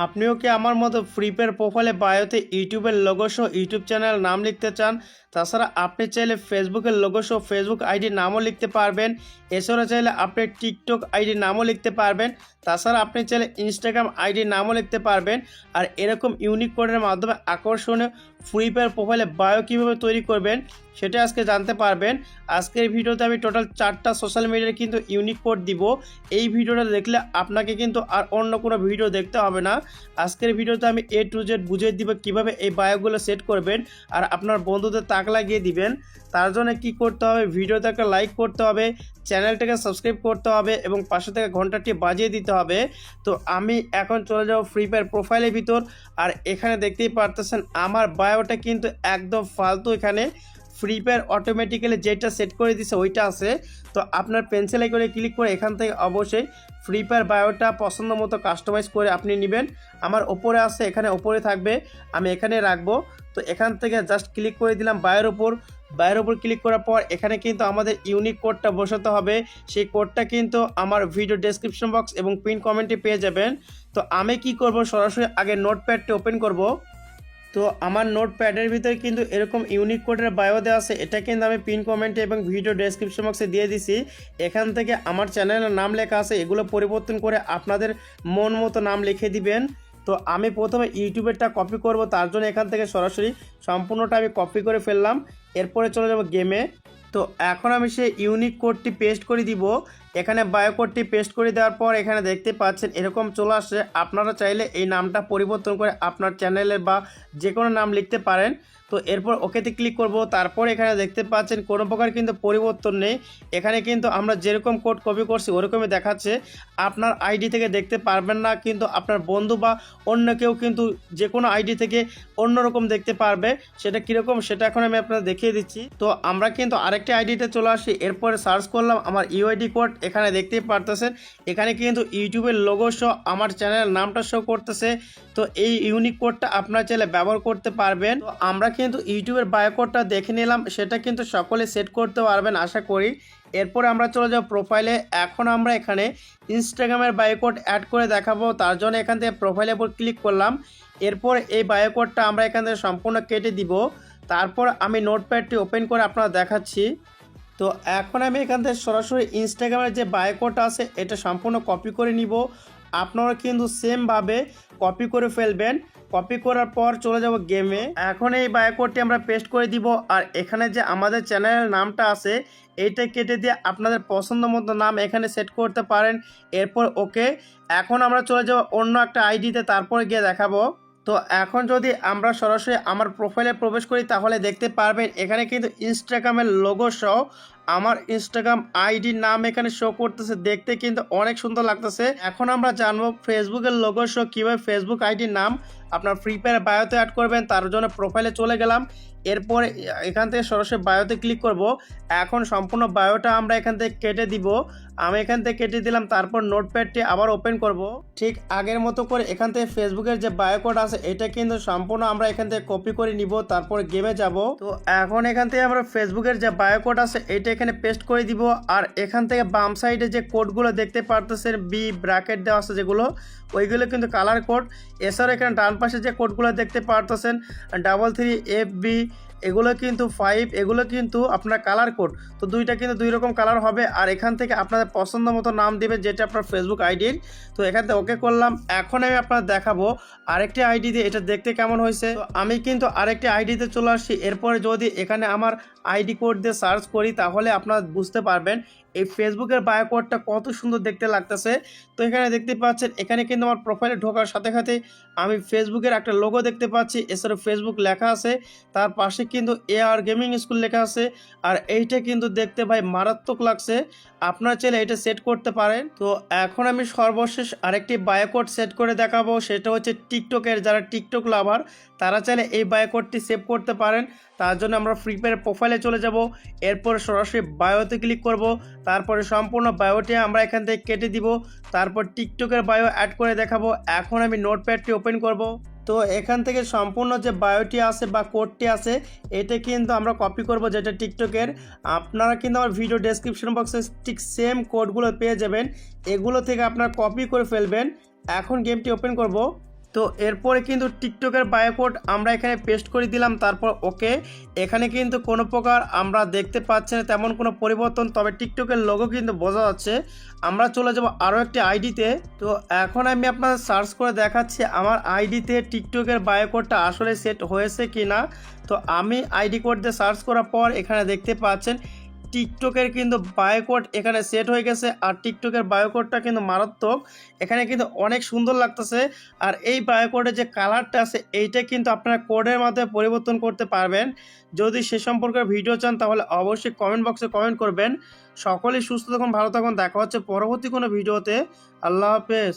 আপনিও কি আমার মতো ফ্রি ফায়ার প্রোফাইলে বায়োতে ইউটিউবের লোগো সহ ইউটিউব চ্যানেল নাম লিখতে চান? তাছাড়া আপনি চাইলে ফেসবুকের লোগো সহ ফেসবুক আইডির নামও লিখতে পারবেন। এছাড়া চাইলে আপনি টিকটক আইডির নামও লিখতে পারবেন। তাছাড়া আপনি চাইলে ইনস্টাগ্রাম আইডির নামও লিখতে পারবেন। আর এরকম ইউনিক কোডের মাধ্যমে আকর্ষণীয় ফ্রি ফায়ার প্রোফাইলে বায়ো কীভাবে তৈরি করবেন সেটা আজকে জানতে পারবেন। আজকের ভিডিওতে আমি টোটাল 4টা সোশ্যাল মিডিয়ার কিন্তু ইউনিক কোড দিব। এই ভিডিওটা দেখলে আপনাকে কিন্তু আর অন্য কোনো ভিডিও দেখতে হবে না। আজকের ভিডিওতে আমি A to Z বুঝিয়ে দিব কিভাবে এই বায়োগুলো সেট করবেন আর আপনার বন্ধুদের তাক লাগিয়ে দিবেন। তার জন্য কি করতে হবে, ভিডিওতে একটা লাইক করতে হবে, চ্যানেলটাকে সাবস্ক্রাইব করতে হবে এবং পাশে থেকে ঘন্টাটি বাজিয়ে দিতে হবে। তো আমি এখন চলে যাব ফ্রি ফায়ার প্রোফাইলের ভিতর। আর এখানে দেখতেই পারতেছেন আমার বায়োটা কিন্তু একদম ফালতু। এখানে ফ্রি ফায়ার অটোমেটিক্যালি যেটা সেট করে দিছে ওইটা আছে। তো আপনার পেন্সিল আইকনে ক্লিক করে এখান থেকে অবশ্যই ফ্রি ফায়ার বায়োটা পছন্দ মতো কাস্টমাইজ করে আপনি নেবেন। আমার ওপরে আছে, এখানে ওপরে থাকবে, আমি এখানে রাখবো। তো এখান থেকে জাস্ট ক্লিক করে দিলাম বায়োর উপর। বায়োর উপর ক্লিক করার পর এখানে কিন্তু আমাদের ইউনিক কোডটা বসাতে হবে। সেই কোডটা কিন্তু আমার ভিডিও ডেসক্রিপশন বক্স এবং পিন কমেন্টে পেয়ে যাবেন। তো আমি কি করব, সরাসরি আগে নোটপ্যাডটি ওপেন করব। তো আমার নোটপ্যাডের ভিতরে কিন্তু এরকম ইউনিক কোডের বায়ো দেওয়া আছে। এটা কিন্তু আমি পিন কমেন্টে এবং ভিডিও ডেসক্রিপশন বক্সে দিয়ে দিছি। এখান থেকে আমার চ্যানেলের নাম লেখা আছে, এগুলো পরিবর্তন করে আপনাদের মন মতো নাম লিখে দিবেন। তো আমি প্রথমে ইউটিউবেরটা কপি করব, তার জন্য এখান থেকে সরাসরি সম্পূর্ণটা আমি কপি করে ফেললাম। এরপরে চলে যাব গেমে। তো এখন আমি সেই ইউনিক কোডটি পেস্ট করে দিব। এখানে বায়ো কোডটি পেস্ট করে দেওয়ার পর এখানে দেখতে পাচ্ছেন এরকম চলে আসছে। আপনারা চাইলে এই নামটা পরিবর্তন করে আপনার চ্যানেলে বা যে কোনো নাম লিখতে পারেন। তো এরপর ওকেতে ক্লিক করব। তারপর এখানে দেখতে পাচ্ছেন কোনো প্রকার কিন্তু পরিবর্তন নেই। এখানে কিন্তু আমরা যেরকম কোড কপি করছি ওরকমই দেখাচ্ছে। আপনার আইডি থেকে দেখতে পারবেন না, কিন্তু আপনার বন্ধু বা অন্য কেউ কিন্তু যে কোনো আইডি থেকে অন্যরকম দেখতে পারবে। সেটা কীরকম সেটা এখন আমি আপনাদের দেখিয়ে দিচ্ছি। তো আমরা কিন্তু আরেকটি আইডিতে চলে আসি। এরপরে সার্চ করলাম আমার ইউআইডি কোড। এখানে দেখতেই পারতেছেন এখানে কিন্তু ইউটিউবের লোগো সহ আমার চ্যানেলের নামটা শো করতেছে। তো এই ইউনিক কোডটা আপনারা চাইলে ব্যবহার করতে পারবেন। তো আমরা কিন্তু ইউটিউবের বায়ো কোডটা দেখে নিলাম, সেটা কিন্তু সকলে সেট করতে পারবেন আশা করি। এরপরে আমরা চলে যাব প্রোফাইলে। এখন আমরা এখানে ইনস্টাগ্রামের বায়ো কোড অ্যাড করে দেখাবো, তার জন্য এখান থেকে প্রোফাইলের উপর ক্লিক করলাম। এরপর এই বায়ো কোডটা আমরা এখান থেকে সম্পূর্ণ কেটে দিব। তারপর আমি নোটপ্যাডটি ওপেন করে আপনারা দেখাচ্ছি। তো এখন আমি এখান থেকে সরাসরি ইনস্টাগ্রামের যে বায়ো কোড আছে এটা সম্পূর্ণ কপি করে নিব। আপনারা কিন্তু সেমভাবে কপি করে ফেলবেন। কপি করার পর চলে যাব গেমে। এখন এই বায়ো কোডটি আমরা পেস্ট করে দিব। আর এখানে যে আমাদের চ্যানেলের নামটা আছে এইটা কেটে দিয়ে আপনাদের পছন্দ মতো নাম এখানে সেট করতে পারেন। এরপর ওকে। এখন আমরা চলে যাব অন্য একটা আইডিতে, তারপরে গিয়ে দেখাবো। তো এখন যদি আমরা সরাসরি আমার প্রোফাইলে প্রবেশ করি তাহলে দেখতে পারবেন এখানে কিন্তু ইনস্টাগ্রামের লোগো সহ আমার ইনস্টাগ্রাম আইডির নাম এখানে শো করতেছে। দেখতে কিন্তু অনেক সুন্দর লাগতেছে। এখন আমরা জানবো ফেসবুকের লোগো সহ কীভাবে ফেসবুক আইডির নাম আপনার ফ্রি ফায়ার বায়োতে অ্যাড করবেন। তার জন্য প্রোফাইলে চলে গেলাম। এরপরে এখান থেকে সরাসরি বায়োতে ক্লিক করব। এখন সম্পূর্ণ বায়োটা আমরা এখান থেকে কেটে দিব। আমি এখান থেকে কেটে দিলাম। তারপর নোটপ্যাডটি আবার ওপেন করব। ঠিক আগের মতো করে এখান থেকে ফেসবুকের যে বায়ো কোড আছে এটা কিন্তু সম্পূর্ণ আমরা এখান থেকে কপি করে নিব। তারপর গেমে যাব। তো এখন এখান থেকে আমরা ফেসবুকের যে বায়ো কোড আছে এটা এখানে পেস্ট করে দিব। আর এখান থেকে বাম সাইডে যে কোডগুলো দেখতে পারতেছেন বি ব্র্যাকেট দেওয়া আছে যেগুলো, ওইগুলো কিন্তু কালার কোড। এছাড়া এখানে ডান পাশে যে কোডগুলো দেখতে পারতেছেন 33FB, এগুলো কিন্তু 5, এগুলো কিন্তু আপনার কালার কোড। তো দুইটা কিন্তু দুই রকম কালার হবে। আর এখান থেকে আপনাদের পছন্দ মতো নাম দিবেন যেটা আপনার ফেসবুক আইডির। তো এখান থেকে ওকে করলাম। এখন আমি আপনাদের দেখাবো আরেকটি আইডি দিয়ে এটা দেখতে কেমন হয়েছে। তো আমি কিন্তু আরেকটি আইডিতে চলে আসছি। এরপরে যদি এখানে আমার আইডি কোড দিয়ে সার্চ করি তাহলে আপনারা বুঝতে পারবেন এই ফেসবুকের বায়ো কোডটা কত সুন্দর দেখতে লাগতেছে। তো এখানে দেখতে পাচ্ছেন এখানে কিন্তু আমার প্রোফাইলে ঢোকার সাথে সাথে আমি ফেসবুকের একটা লোগো দেখতে পাচ্ছি। এছাড়া ফেসবুক লেখা আছে, তার পাশে কিন্তু AR গেমিং স্কুল লেখা আছে। আর এইটা কিন্তু দেখতে ভাই মারাত্মক লাগছে। আপনারা চাইলে এটা সেট করতে পারেন। তো এখন আমি সর্বশেষ আরেকটি বায়ো কোড সেট করে দেখাবো, সেটা হচ্ছে টিকটকের। যারা টিকটক লাভার তারা চাইলে এই বায়ো কোডটি সেভ করতে পারেন। তার জন্য আমরা ফ্রি ফায়ার প্রোফাইলে চলে যাব। এরপর সরাসরি বায়োতে ক্লিক করব। তারপরে সম্পূর্ণ বায়োটি আমরা এখান থেকে কেটে দিব। তারপর টিকটকের বায়ো অ্যাড করে দেখাবো। এখন আমি নোটপ্যাডটি ওপেন করব। তো এখান থেকে সম্পূর্ণ যে বায়োটি আছে বা কোডটি আছে এটা কিন্তু আমরা কপি করব যেটা টিকটকের। আপনারা কিন্তু আমার ভিডিও ডেসক্রিপশন বক্সে ঠিক সেম কোডগুলো পেয়ে যাবেন। এগুলো থেকে আপনারা কপি করে ফেলবেন। এখন গেমটি ওপেন করব। তো এরপরে কিন্তু টিকটকের বায়োকোড আমরা এখানে পেস্ট করে দিলাম, তারপর ওকে। এখানে কিন্তু কোনো প্রকার আমরা দেখতে পাচ্ছি না তেমন কোনো পরিবর্তন, তবে টিকটকের লোগো কিন্তু বোঝা যাচ্ছে। আমরা চলে যাব আরও একটি আইডিতে। তো এখন আমি আপনাদের সার্চ করে দেখাচ্ছি আমার আইডিতে টিকটকের বায়োকোডটা আসলে সেট হয়েছে কি না। তো আমি আইডি কোড দিয়ে সার্চ করার পর এখানে দেখতে পাচ্ছেন টিকটকের কিন্তু বায়োকোড এখানে সেট হয়ে গেছে। আর টিকটকের বায়োকোডটা কিন্তু মারাত্মক, এখানে কিন্তু অনেক সুন্দর লাগতেছে। আর এই বায়োকোডের যে কালারটা আছে এইটা কিন্তু আপনারা কোডের মাধ্যমে পরিবর্তন করতে পারবেন। যদি সে সম্পর্কে ভিডিও চান তাহলে অবশ্যই কমেন্ট বক্সে কমেন্ট করবেন। সকলেই সুস্থ থাকুন, ভালো থাকুন, দেখা হচ্ছে পরবর্তী কোনো ভিডিওতে। আল্লাহ হাফেজ।